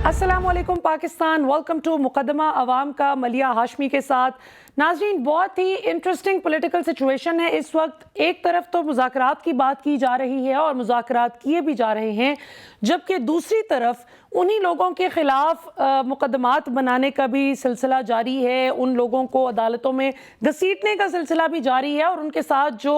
अस्सलामुअलैकुम Pakistan, welcome to मुकदमा अवाम का मलिया हाशमी के साथ। नाज़रीन, बहुत ही इंटरेस्टिंग पॉलिटिकल सिचुएशन है इस वक्त। एक तरफ तो मुज़ाकरात की बात की जा रही है और मुज़ाकरात किए भी जा रहे हैं, जबकि दूसरी तरफ उन्हीं लोगों के खिलाफ मुकदमात बनाने का भी सिलसिला जारी है, उन लोगों को अदालतों में घसीटने का सिलसिला भी जारी है और उनके साथ जो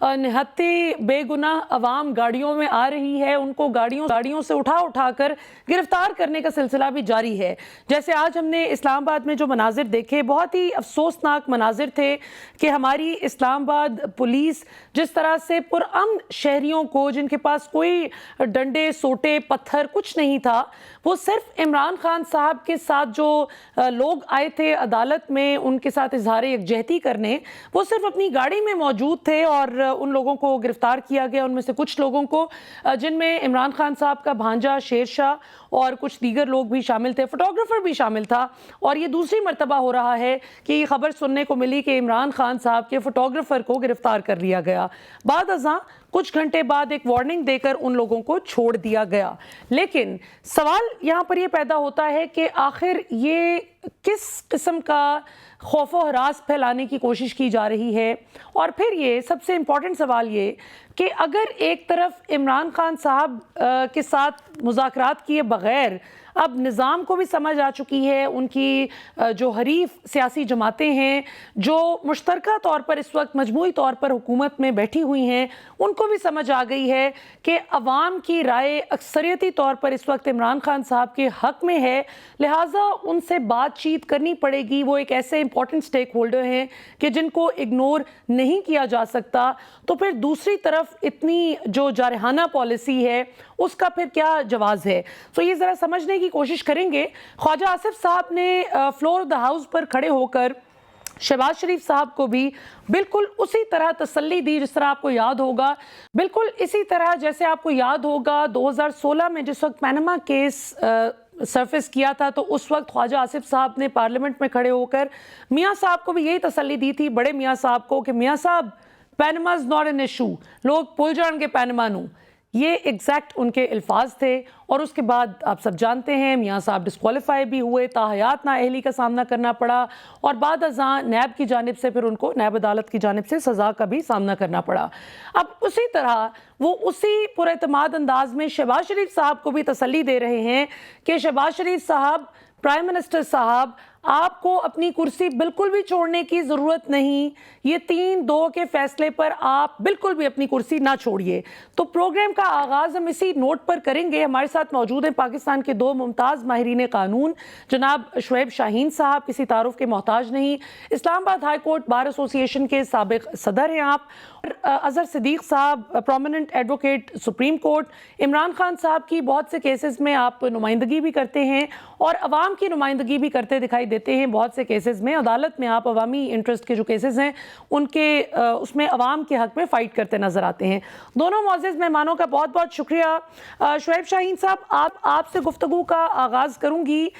निहत्ती बेगुनाह अवाम गाड़ियों में आ रही है उनको गाड़ियों से उठा कर गिरफ्तार करने का सिलसिला भी जारी है। जैसे आज हमने इस्लामाबाद में जो मनाजिर देखे, बहुत ही अफसोसनाक मनाजिर थे कि हमारी इस्लामाबाद पुलिस जिस तरह से पुरअमन शहरियों को, जिनके पास कोई डंडे सोटे पत्थर कुछ नहीं था, वो सिर्फ इमरान खान साहब के साथ जो लोग आए थे अदालत में उनके साथ इजहार यकजहती करने, वो सिर्फ अपनी गाड़ी में मौजूद थे और उन लोगों को गिरफ्तार किया गया। उनमें से कुछ लोगों को, जिनमें इमरान खान साहब का भांजा शेर शाह और कुछ दीगर लोग भी शामिल थे, फोटोग्राफर भी शामिल था। और ये दूसरी मरतबा हो रहा है कि ये खबर सुनने को मिली कि इमरान खान साहब के फोटोग्राफर को गिरफ्तार कर लिया गया। बाद अज़ां कुछ घंटे बाद एक वार्निंग देकर उन लोगों को छोड़ दिया गया। लेकिन सवाल यहाँ पर यह पैदा होता है कि आखिर ये किस किस्म का खौफ व हरास फैलाने की कोशिश की जा रही है। और फिर ये सबसे इम्पॉर्टेंट सवाल ये कि अगर एक तरफ इमरान खान साहब के साथ मुज़ाकरात किए बग़ैर अब निज़ाम को भी समझ आ चुकी है, उनकी जो हरीफ सियासी जमातें हैं जो मुश्तरका तौर पर इस वक्त मजमूई तौर पर हुकूमत में बैठी हुई हैं, उनको भी समझ आ गई है कि अवाम की राय अक्सरियती तौर पर इस वक्त इमरान खान साहब के हक़ में है, लिहाजा उनसे बातचीत करनी पड़ेगी। वो एक ऐसे इंपॉर्टेंट स्टेक होल्डर हैं कि जिनको इग्नोर नहीं किया जा सकता। तो फिर दूसरी तरफ इतनी जो जारहाना पॉलिसी है उसका फिर क्या जवाज़ है। तो ये ज़रा समझने की कोशिश करेंगे। ख्वाजा आसिफ साहब ने फ्लोर ऑफ द हाउस पर खड़े होकर शहबाज शरीफ साहब को भी बिल्कुल उसी तरह तसल्ली दी जिस तरह आपको याद होगा, बिल्कुल इसी तरह जैसे आपको याद होगा 2016 में जिस वक्त पैनामा केस सरफेस किया था, तो उस वक्त ख्वाजा आसिफ साहब ने पार्लियामेंट में खड़े होकर मियाँ साहब को भी यही तसल्ली दी थी, बड़े मियाँ साहब को, कि मियाँ साहब Panama is not an issue, लोग भूल जाएंगे पैनामा नू। ये एग्जैक्ट उनके अल्फाज थे। और उसके बाद आप सब जानते हैं मियाँ साहब डिस्क्वालीफाई भी हुए, ताहयात नाअहली का सामना करना पड़ा और बाद अज़ां नैब की जानिब से फिर उनको नैब अदालत की जानिब से सज़ा का भी सामना करना पड़ा। अब उसी तरह वो उसी पुरएतमाद अंदाज में शहबाज शरीफ साहब को भी तसल्ली दे रहे हैं कि शहबाज शरीफ साहब, प्राइम मिनिस्टर साहब, आपको अपनी कुर्सी बिल्कुल भी छोड़ने की ज़रूरत नहीं, ये 3-2 के फैसले पर आप बिल्कुल भी अपनी कुर्सी ना छोड़िए। तो प्रोग्राम का आगाज़ हम इसी नोट पर करेंगे। हमारे साथ मौजूद हैं पाकिस्तान के 2 मुमताज़ माहिरीन कानून, जनाब शुएब शाहीन साहब, किसी तारुफ के मोहताज नहीं, Islamabad high court bar association के साबिक सदर हैं आप, और अजहर सिद्दीक साहब, prominent advocate supreme court. Imran Khan साहब की बहुत से केसेस में आप नुमाइंदगी भी करते हैं और अवाम की नुमाइंदगी भी करते दिखाई देते हैं। बहुत से केसेस में अदालत में आप अवामी इंटरेस्ट के जो केसेस हैं उनके उसमें अवाम के हक में फ़ाइट करते नज़र आते हैं। दोनों मौजूद मेहमानों का बहुत बहुत शुक्रिया। शुएब शाहीन साहब, आपसे गुफ्तगू का आगाज़ करूँगी।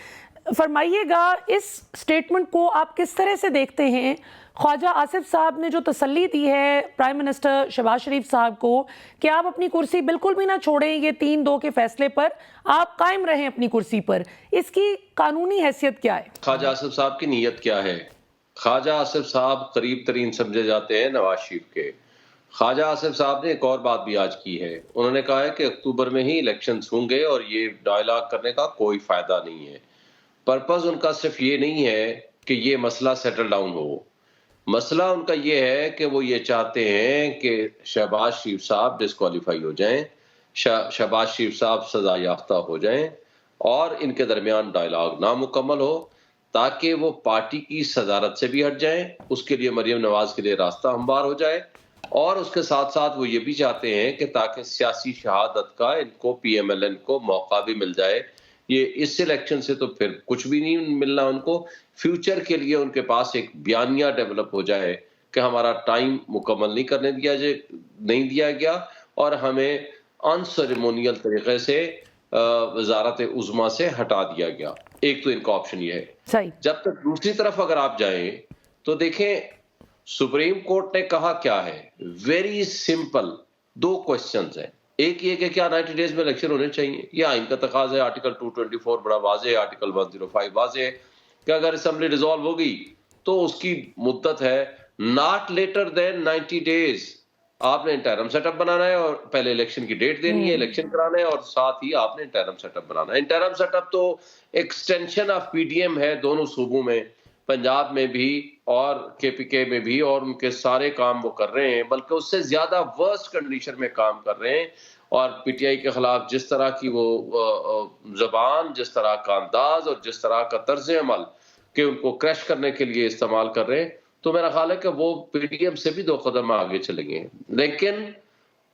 फरमाइएगा, इस स्टेटमेंट को आप किस तरह से देखते हैं? ख्वाजा आसिफ साहब ने जो तसल्ली दी है प्राइम मिनिस्टर शहबाज शरीफ साहब को कि आप अपनी कुर्सी बिल्कुल भी ना छोड़ें, ये 3-2 के फैसले पर आप कायम रहें अपनी कुर्सी पर, इसकी कानूनी हैसियत क्या है? ख्वाजा आसिफ साहब की नीयत क्या है? ख्वाजा आसिफ साहब करीब तरीन समझे जाते हैं नवाज शरीफ के। ख्वाजा आसिफ साहब ने एक और बात भी आज की है, उन्होंने कहा है कि अक्टूबर में ही इलेक्शंस होंगे और ये डायलॉग करने का कोई फायदा नहीं है। पर्पस उनका सिर्फ ये नहीं है कि ये मसला सेटल डाउन हो, मसला उनका ये है कि वो ये चाहते हैं कि शहबाज शरीफ साहब डिस्क्वालीफाई हो जाएं, शहबाज शरीफ साहब सजा याफ्ता हो जाएं और इनके दरमियान डायलॉग नामुकम्मल हो, ताकि वो पार्टी की सदारत से भी हट जाएं। उसके लिए मरियम नवाज के लिए रास्ता हमवार हो जाए और उसके साथ साथ वो ये भी चाहते हैं कि ताकि सियासी शहादत का इनको PMLN को मौका भी मिल जाए। ये इस इलेक्शन से तो फिर कुछ भी नहीं मिलना उनको, फ्यूचर के लिए उनके पास एक बयानिया डेवलप हो जाए कि हमारा टाइम मुकम्मल नहीं दिया गया और हमें अनसेरेमोनियल तरीके से वजारत उज़्मा से हटा दिया गया। एक तो इनका ऑप्शन ये है। जब तक दूसरी तरफ अगर आप जाएं तो देखें सुप्रीम कोर्ट ने कहा क्या है, वेरी सिंपल 2 क्वेश्चंस हैं। एक ये कि क्या 90 डेज में इलेक्शन होने चाहिए, ये आइन का तकाज़ा है। आर्टिकल 224 बड़ा वाज़ेह है, आर्टिकल 105 वाज़ेह है कि अगर असेंबली डिसॉल्व होगी तो उसकी मुद्दत है नॉट लेटर देन 90 डेज। आपने इंटरिम सेटअप बनाना है और पहले इलेक्शन की डेट देनी है, इलेक्शन कराना है और साथ ही आपने इंटरिम सेटअप बनाना है। इंटरिम सेटअप तो एक्सटेंशन ऑफ पीडीएम है दोनों सूबों में, पंजाब में भी और केपीके में भी, और उनके सारे काम वो कर रहे हैं, बल्कि उससे ज्यादा वर्स्ट कंडीशन में काम कर रहे हैं। और पीटीआई के खिलाफ जिस तरह की वो जबान, जिस तरह का अंदाज और जिस तरह का तर्ज अमल कि उनको क्रैश करने के लिए इस्तेमाल कर रहे हैं, तो मेरा ख्याल है कि वो पीडीएम से भी 2 कदम आगे चलेंगे। लेकिन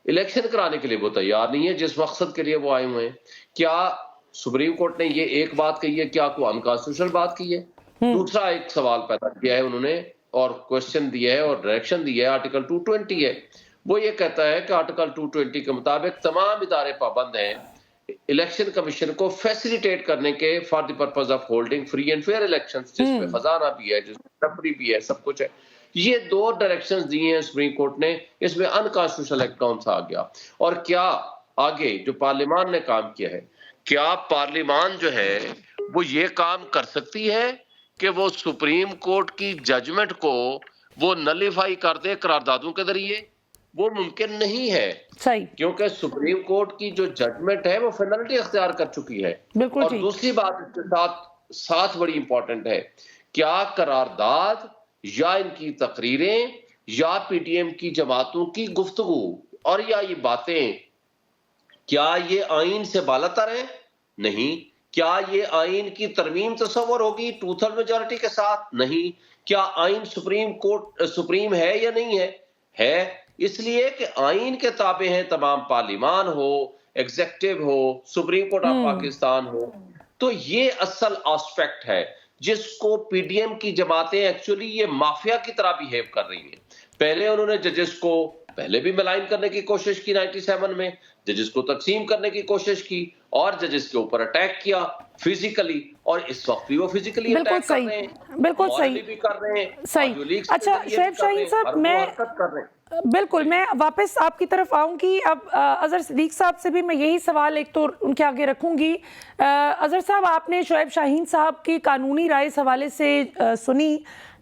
इलेक्शन कराने के लिए वो तैयार नहीं है जिस मकसद के लिए वो आए हुए हैं। क्या सुप्रीम कोर्ट ने ये एक बात कही है, क्या कोई अनकॉन्स्टिट्यूशनल बात की है? दूसरा एक सवाल पैदा किया है उन्होंने और क्वेश्चन दिया है और डायरेक्शन दिया है, आर्टिकल 220 है। वो ये कहता है कि आर्टिकल 220 के मुताबिक तमाम इदारे पाबंद हैं इलेक्शन कमीशन को फैसिलिटेट करने के for the purpose of holding free and fair elections, जिसमें खजाना भी है, जिसमें टपरी भी है, सब कुछ है। ये 2 डायरेक्शंस दिए हैं सुप्रीम कोर्ट ने, इसमें अनकॉन्स्टिट्यूशनल एक्ट कौन सा आ गया? और क्या आगे जो पार्लियामान ने काम किया है, क्या पार्लियामान जो है वो ये काम कर सकती है कि वो सुप्रीम कोर्ट की जजमेंट को वो नलीफाई कर दे करारदादों के जरिए? वो मुमकिन नहीं है, सही, क्योंकि सुप्रीम कोर्ट की जो जजमेंट है वो फाइनलिटी अख्तियार कर चुकी है। बिल्कुल और ठीक। दूसरी बात इसके साथ बड़ी इंपॉर्टेंट है, क्या करारदाद या इनकी तकरीरें या पीटीएम की जमातों की गुफ्तगू और या ये बातें, क्या ये आइन से बालातर है? नहीं। क्या ये आइन की तरमीम तस्वर होगी 2/3 मेजॉरिटी के साथ? नहीं। क्या आइन सुप्रीम है या नहीं है? है। इसलिए कि आइन के ताबे हैं तमाम, पार्लियामान हो, एग्जीक्यूटिव हो, सुप्रीम कोर्ट ऑफ पाकिस्तान हो। तो ये असल एस्पेक्ट है जिसको पीडीएम की जमातें एक्चुअली ये माफिया की तरह बिहेव कर रही हैं। पहले उन्होंने जजेस को पहले भी मलाइन करने की कोशिश की 97 में, जजेस को तकसीम करने की कोशिश की और जजेस के ऊपर अटैक किया फिजिकली, और इस वक्त भी वो फिजिकली बिल्कुल अटैक कर रहे सही, हैं, बिल्कुल सही, भी कर रहे हैं, सही। अच्छा शोएब शाहीन साहब, मैं बिल्कुल मैं वापस आपकी तरफ आऊंगी। अब अजहर सिद्दीक साहब से भी मैं यही सवाल एक तो उनके आगे रखूंगी। अजहर साहब, आपने शोएब शाहीन साहब की कानूनी राय इस हवाले से सुनी।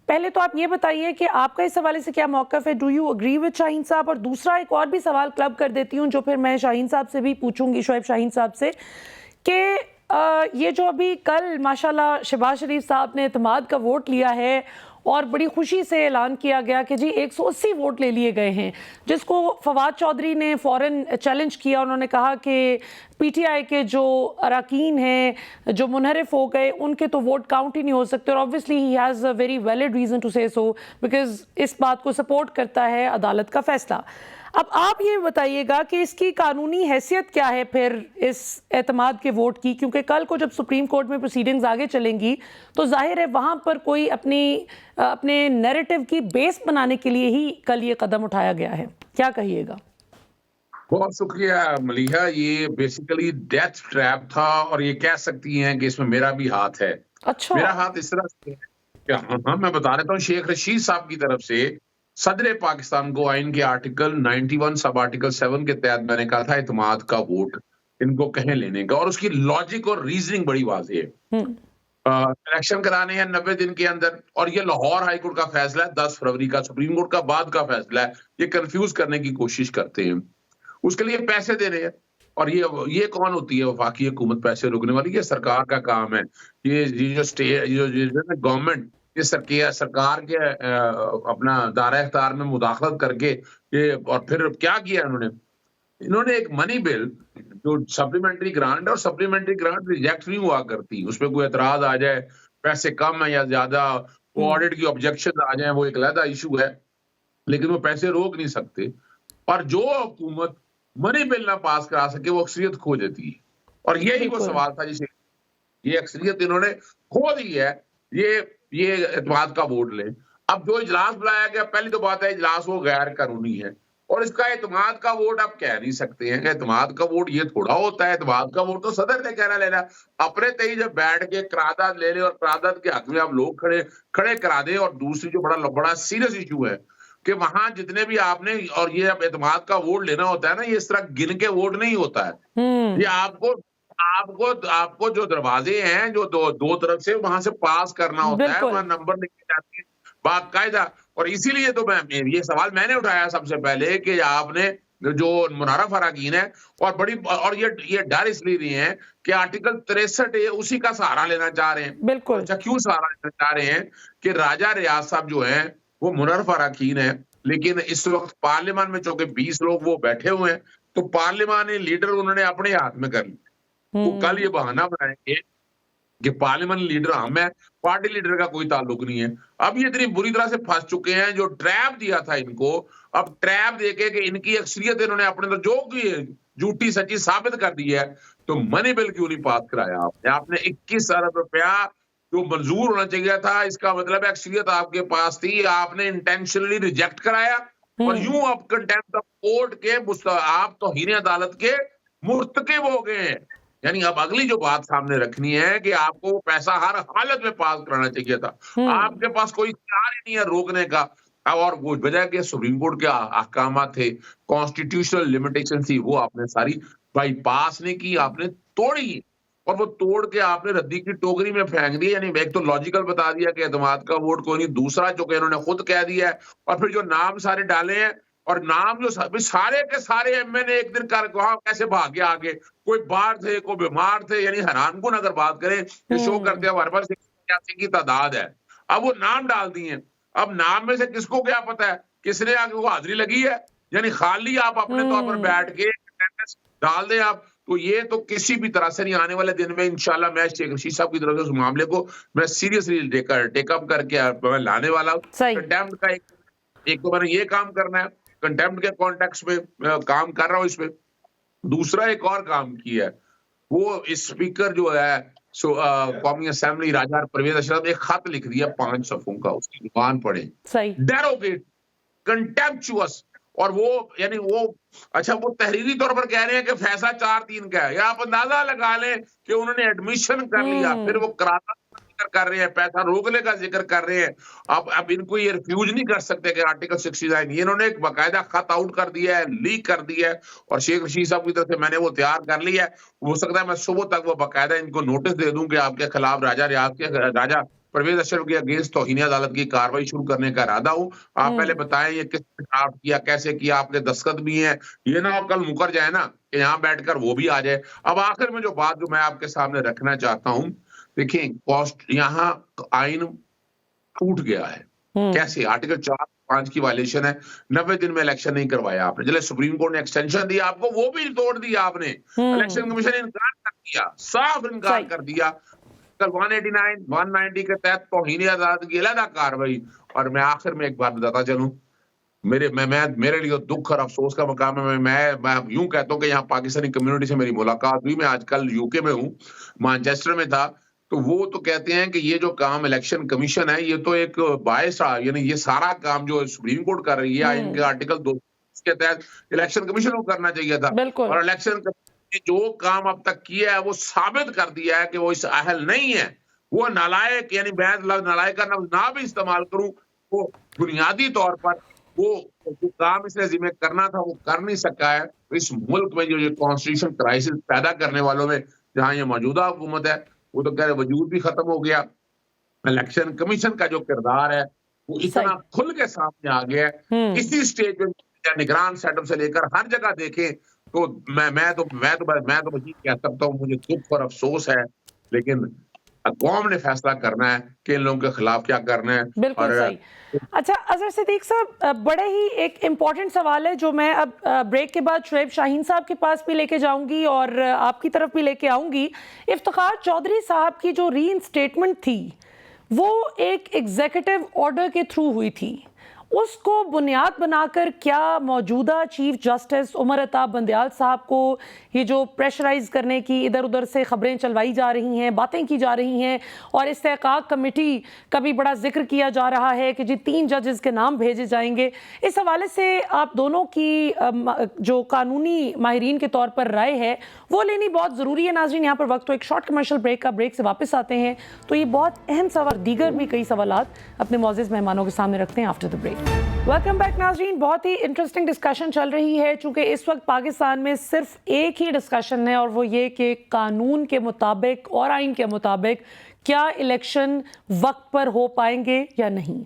पहले तो आप ये बताइए कि आपका इस हवाले से क्या मौक़िफ़ है, do you agree with Shaheen साहब? और दूसरा एक और भी सवाल क्लब कर देती हूँ जो फिर मैं शाहीन साहब से भी पूछूंगी, शोएब शाहीन साहब से, कि ये जो अभी कल माशाल्लाह शहबाज शरीफ साहब ने एतमाद का वोट लिया है और बड़ी खुशी से ऐलान किया गया कि जी 180 वोट ले लिए गए हैं, जिसको फवाद चौधरी ने फ़ौरन चैलेंज किया। उन्होंने कहा कि पीटीआई के जो अरकान हैं जो मुनहरिफ हो गए उनके तो वोट काउंट ही नहीं हो सकते, और obviously he has a very valid reason to say so, because इस बात को सपोर्ट करता है अदालत का फैसला। अब आप ये बताइएगा कि इसकी कानूनी हैसियत क्या है फिर इस एतमाद के वोट की, क्योंकि कल को जब सुप्रीम कोर्ट में प्रोसीडिंग्स आगे चलेंगी तो जाहिर है वहाँ पर कोई अपने नैरेटिव की बेस बनाने के लिए ही कल ये कदम उठाया गया है। क्या कहिएगा? बहुत शुक्रिया मलिहा। ये बेसिकली डेथ ट्रैप था और ये कह सकती हैं कि इसमें मेरा भी हाथ है। अच्छा, मेरा हाथ इस तरह से है, हाँ मैं बता देता हूँ। शेख रशीद साहब की तरफ से सदर पाकिस्तान को आइन के आर्टिकल 91 सब आर्टिकल 7 के तहत मैंने कहा था इत्मीनान का वोट इनको कहें लेने का, और उसकी लॉजिक और रीजनिंग बड़ी वाज़ेह है। इलेक्शन कराने हैं 90 दिन के अंदर, और ये लाहौर हाई कोर्ट का फैसला है 10 फरवरी का, सुप्रीम कोर्ट का बाद का फैसला है। ये कंफ्यूज करने की कोशिश करते हैं, उसके लिए पैसे दे रहे हैं। और ये कौन होती है वफाकी हुकूमत पैसे रोकने वाली? ये सरकार का काम है। ये जो स्टेट जो गवर्नमेंट ये सरकार के अपना दायरा इख्तियार में मुदाखलत करके ये, और फिर क्या किया इन्होंने एक मनी बिल जो सप्लीमेंट्री ग्रांट, और सप्लीमेंट्री ग्रांट रिजेक्ट नहीं हुआ करती, उसमें कोई एतराज आ जाए पैसे कम है या ज्यादा, वो ऑडिट की ऑब्जेक्शन आ जाए, वो एक अलग इशू है, लेकिन वो पैसे रोक नहीं सकते। और जो हुकूमत मनी बिल ना पास करा सके वो अक्सरियत खो देती है, और यही वो सवाल था जिसे ये अक्सरियत इन्होंने खो दी है। ये एतमाद का वोट लें। अब जो इजलास बुलाया गया, पहली तो बात है इजलास वो गैर कानूनी है, और इसका एतमाद का वोट आप कह नहीं सकते हैं। एतमाद का वोट ये थोड़ा होता है, एतमाद का वोट तो सदर ने कहना लेना, अपने तय जब बैठ के करारदाद ले ले और करारदाद के हक में आप लोग खड़े करा दें। और दूसरी जो बड़ा सीरियस इशू है कि वहां जितने भी आपने, और ये अब एतमाद का वोट लेना होता है ना, ये इस तरह गिन के वोट नहीं होता है। ये आपको आपको आपको जो दरवाजे हैं, जो दो तरफ से वहां से पास करना होता है, बिल्कुल। वहां नंबर लिखे जाते हैं बाकायदा। और इसीलिए तो मैं ये सवाल मैंने उठाया सबसे पहले कि आपने जो मुनारफ अराकीन है, और ये डर इसलिए नहीं है कि आर्टिकल 63 उसी का सहारा लेना चाह रहे हैं। बिल्कुल। अच्छा, क्यों सहारा लेना चाह रहे हैं? कि राजा रियाज साहब जो हैं वो मुनारफ अराकीन है, लेकिन इस वक्त पार्लियामान में चूंकि 20 लोग वो बैठे हुए हैं, तो पार्लियामानी लीडर उन्होंने अपने हाथ में कर लिया। वो कल ये बहाना बनाएंगे कि पार्लियामेंट लीडर हम है, पार्टी लीडर का कोई ताल्लुक नहीं है। अब ये इतनी बुरी तरह से फंस चुके हैं, जो ट्रैप दिया था इनको, अब ट्रैप देके कि इनकी अक्सरियत इन्होंने अपने अंदर जो की झूठी सच्ची साबित कर दी है। तो मनी बिल क्यों नहीं पास कराया आपने? 21 अरब रुपया जो मंजूर होना चाहिए था, इसका मतलब अक्सरियत आपके पास थी, आपने इंटेंशनली रिजेक्ट कराया। और यूं आप कंटेम्प्ट ऑफ कोर्ट के आप तौहीन अदालत के मुर्तकिब हो गए हैं। यानी अब अगली जो बात सामने रखनी है कि आपको वो पैसा हर हालत में पास कराना चाहिए था। आपके पास कोई इख्तियार ही नहीं है रोकने का। और वो वजह के सुप्रीम कोर्ट के अहकाम थे, कॉन्स्टिट्यूशनल लिमिटेशन थी, वो आपने सारी बाईपास नहीं की, आपने तोड़ी। और वो तोड़ के आपने रद्दी की टोकरी में फेंक दी। यानी एक तो लॉजिकल बता दिया कि एतमाद का वोट कोई नहीं, दूसरा जो कि इन्होंने खुद कह दिया है, और फिर जो नाम सारे डाले हैं, और नाम जो सारे के सारे एमएनए एक दिन कर वहां कैसे भागे आगे, कोई बाहर थे, कोई बीमार थे। यानी हैरानकुन अगर बात करें कि शो करते हैं हमारे पास 81 की तादाद है, अब वो नाम डाल दिए। अब नाम में से किसको क्या पता है किसने आगे वो हाजिरी लगी है? यानी खाली आप अपने तौर पर बैठ के अटेंडेंस डाल दें आप। तो ये तो किसी भी तरह से नहीं, आने वाले दिन में इंशाल्लाह मैं शेख रशीद साहब की तरफ से उस मामले को मैं सीरियसली टेकअप करके मैं लाने वाला हूँ। कंटेम्प्ट का एक तो मैंने ये काम करना है, कंटेम्प्ट के कॉन्टेक्स्ट में काम कर रहा हूँ इसमें। दूसरा एक और काम किया है, वो स्पीकर जो है कौमी असेंबली राजा परवेज अशरफ, एक खत लिख दिया 5 सफ़ों का, उसकी जुबान पढ़े, डेरोगेट, कंटेम्पचुअस। और वो यानी वो अच्छा वो तहरीरी तौर पर कह रहे हैं कि फैसला 4-3 का है। या आप अंदाजा लगा लें कि उन्होंने एडमिशन कर लिया, फिर वो कराता जिक्र कर रहे हैं, पैसा रोकने का जिक्र कर रहे हैं। अब इनको ये रिफ्यूज नहीं कर सकते कि आर्टिकल 69, ये इन्होंने एक बाकायदा खत आउट कर दिया है, लीक कर दिया है, और शेख रशीद साहब की तरफ से मैंने वो तैयार कर लिया है। हो सकता है मैं सुबह तक वो बाकायदा इनको नोटिस दे दूं कि आपके खिलाफ राजा परवेज अशरफ के अगेंस्ट तौहीन अदालत की कार्रवाई शुरू करने का इरादा हूं। आप पहले बताएं ये किस ड्राफ्ट किया, कैसे किया, आपके दस्तखत भी हैं, ये ना कल मुकर जाए ना कि यहाँ बैठकर वो भी आ जाए। अब आखिर में जो बात जो मैं आपके सामने रखना चाहता हूं, देखिए कॉस्ट यहाँ आइन टूट गया है। कैसे? आर्टिकल 4-5 की वायलेशन है, 90 दिन में इलेक्शन नहीं करवाया आपने, चले सुप्रीम कोर्ट ने एक्सटेंशन दिया आपको, वो भी तोड़ दिया आपने। इलेक्शन कमीशन ने इनकार कर दिया, साफ इनकार कर दिया। 189, 190 के तहत तौहीन अदालत की अलग कार्रवाई। और मैं आखिर में एक बात बताता चलूं, मेरे लिए दुख और अफसोस का मकाम है। मैं यूं कहता हूं कि यहाँ पाकिस्तानी कम्युनिटी से मेरी मुलाकात हुई, मैं आजकल यूके में हूँ, मैनचेस्टर में था, तो वो तो कहते हैं कि ये जो काम इलेक्शन कमीशन है, ये तो एक बायस, यानी ये सारा काम जो सुप्रीम कोर्ट कर रही है, इनके आर्टिकल 2 के तहत इलेक्शन कमीशन को करना चाहिए था। और इलेक्शन जो काम अब तक किया है वो साबित कर दिया है कि वो इस अहल नहीं है, वो नालायक, यानी मैं नालायक का ना भी इस्तेमाल करूं, वो बुनियादी तौर पर वो जो काम इसने जिम्मे करना था वो कर नहीं सका है। इस मुल्क में जो ये कॉन्स्टिट्यूशन क्राइसिस पैदा करने वालों में जहां ये मौजूदा हुकूमत है, वो तो कह रहे वजूद भी खत्म हो गया। इलेक्शन कमीशन का जो किरदार है वो इतना खुल के सामने आ गया है। इसी स्टेज पे निगरान सेटअप से लेकर हर जगह देखें तो मैं तो वही कह सकता हूँ, मुझे दुख और अफसोस है, लेकिन कौम ने फैसला करना है कि इन लोगों के खिलाफ क्या करना है। बिल्कुल सही। अच्छा अजहर सिद्दीक साहब, बड़े ही एक इम्पॉर्टेंट सवाल है जो मैं अब ब्रेक के बाद शुएब शाहीन साहब के पास भी लेके जाऊंगी और आपकी तरफ भी लेके आऊंगी। इफ्तिखार चौधरी साहब की जो रीइंस्टेटमेंट थी वो एक एग्जीक्यूटिव ऑर्डर के थ्रू हुई थी, उसको बुनियाद बनाकर क्या मौजूदा चीफ जस्टिस उमर अता बंदयाल साहब को ये जो प्रेशराइज करने की इधर उधर से खबरें चलवाई जा रही हैं, बातें की जा रही हैं, और इस्तेहकाक कमेटी का भी बड़ा जिक्र किया जा रहा है कि जी 3 जजेस के नाम भेजे जाएंगे, इस हवाले से आप दोनों की जो कानूनी माहिरीन के तौर पर राय है वो लेनी बहुत ज़रूरी है। नाज़रीन, यहाँ पर वक्त तो एक शॉर्ट कमर्शियल ब्रेक का, ब्रेक से वापस आते हैं तो ये बहुत अहम सवाल, दीगर भी कई सवालात अपने मौजूद मेहमानों के सामने रखते हैं after the break. Welcome back नाज़रीन। बहुत ही इंटरेस्टिंग डिस्कशन चल रही है, चूंकि इस वक्त पाकिस्तान में सिर्फ एक ही डिस्कशन है और वो ये कि कानून के मुताबिक और आइन के मुताबिक क्या इलेक्शन वक्त पर हो पाएंगे या नहीं।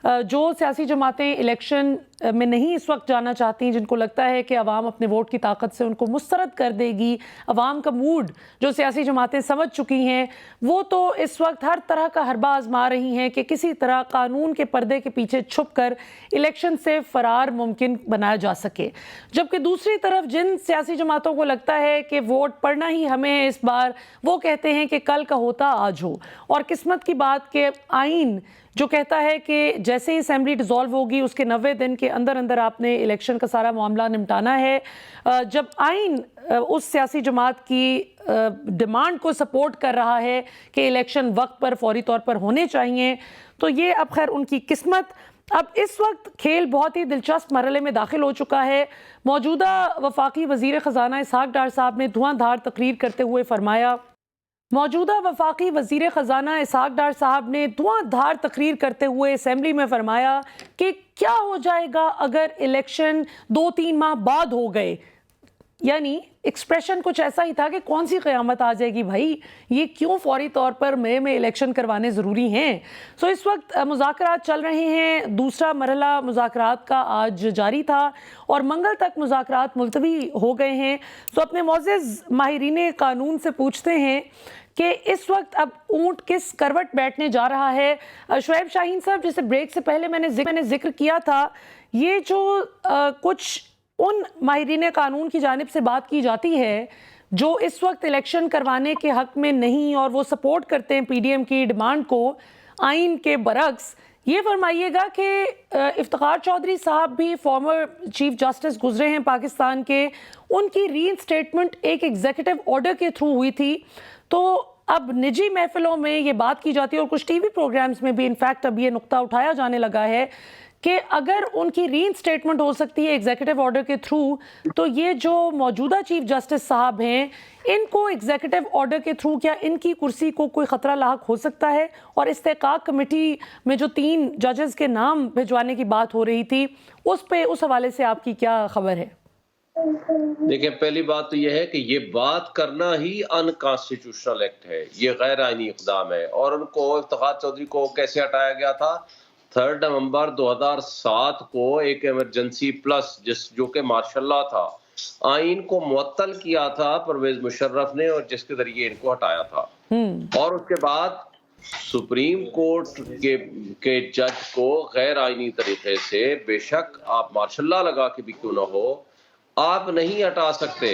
जो सियासी जमातें इलेक्शन में नहीं इस वक्त जाना चाहती, जिनको लगता है कि अवाम अपने वोट की ताकत से उनको मुस्तरद कर देगी, अवाम का मूड जो सियासी जमातें समझ चुकी हैं, वो तो इस वक्त हर तरह का हरबा आजमा रही हैं कि किसी तरह कानून के पर्दे के पीछे छुपकर इलेक्शन से फरार मुमकिन बनाया जा सके। जबकि दूसरी तरफ जिन सियासी जमातों को लगता है कि वोट पड़ना ही हमें है इस बार, वो कहते हैं कि कल का होता आज हो। और किस्मत की बात के आइन जो कहता है कि जैसे ही असेंबली डिसॉल्व होगी उसके 90 दिन के अंदर अंदर आपने इलेक्शन का सारा मामला निपटाना है। जब आइन उस सियासी जमात की डिमांड को सपोर्ट कर रहा है कि इलेक्शन वक्त पर फौरी तौर पर होने चाहिए, तो ये अब खैर उनकी किस्मत। अब इस वक्त खेल बहुत ही दिलचस्प मरहले में दाखिल हो चुका है। मौजूदा वफाकी वजीर ख़जाना इसहाक डार साहब ने धुआंधार तकरीर करते हुए फरमाया मौजूदा वफाकी वजीर ख़जाना इसहाक डार साहब ने धुआंधार तकरीर करते हुए असेंबली में फरमाया कि क्या हो जाएगा अगर इलेक्शन 2-3 माह बाद हो गए। यानी एक्सप्रेशन कुछ ऐसा ही था कि कौन सी क़यामत आ जाएगी भाई, ये क्यों फौरी तौर पर मई में इलेक्शन करवाने ज़रूरी हैं। सो इस वक्त मुज़ाकरात चल रहे हैं। दूसरा मरहला मुज़ाकरात का आज जारी था और मंगल तक मुज़ाकरात मुलतवी हो गए हैं। तो अपने मोअज़्ज़ज़ माहिरीन कानून से पूछते हैं कि इस वक्त अब ऊंट किस करवट बैठने जा रहा है। शुएब शाहीन साहब, जैसे ब्रेक से पहले मैंने जिक्र किया था, ये जो कुछ उन माहिरीन कानून की जानिब से बात की जाती है जो इस वक्त इलेक्शन करवाने के हक में नहीं और वो सपोर्ट करते हैं पीडीएम की डिमांड को आइन के बरक्स, ये फरमाइएगा कि इफ्तिखार चौधरी साहब भी फॉर्मर चीफ जस्टिस गुजरे हैं पाकिस्तान के, उनकी रीइंस्टेटमेंट एक एग्जीक्यूटिव ऑर्डर के थ्रू हुई थी। तो अब निजी महफिलों में ये बात की जाती है और कुछ टीवी प्रोग्राम्स में भी इनफैक्ट अब ये नुक्ता उठाया जाने लगा है कि अगर उनकी रीइंस्टेटमेंट हो सकती है एग्जीक्यूटिव ऑर्डर के थ्रू, तो ये जो मौजूदा चीफ जस्टिस साहब हैं, इनको एग्जीक्यूटिव ऑर्डर के थ्रू क्या इनकी कुर्सी को कोई ख़तरा लाहक हो सकता है। और इस्तेहकाक कमेटी में जो 3 जजेस के नाम भिजवाने की बात हो रही थी, उस हवाले से आपकी क्या खबर है? देखिए, पहली बात तो यह है कि ये बात करना ही अनकॉन्स्टिट्यूशनल एक्ट है, ये गैर आईनी इक़दाम है। और उनको इफ्तिखार चौधरी को कैसे हटाया गया था? 3 नवंबर 2007 को एक इमरजेंसी प्लस जो कि मार्शल लॉ था, आइन को मुअत्तल किया था परवेज मुशर्रफ ने, और जिसके जरिए इनको हटाया था। और उसके बाद सुप्रीम कोर्ट के जज को गैर आईनी तरीके से, बेशक आप मार्शल लॉ लगा के भी क्यों ना हो, आप नहीं हटा सकते।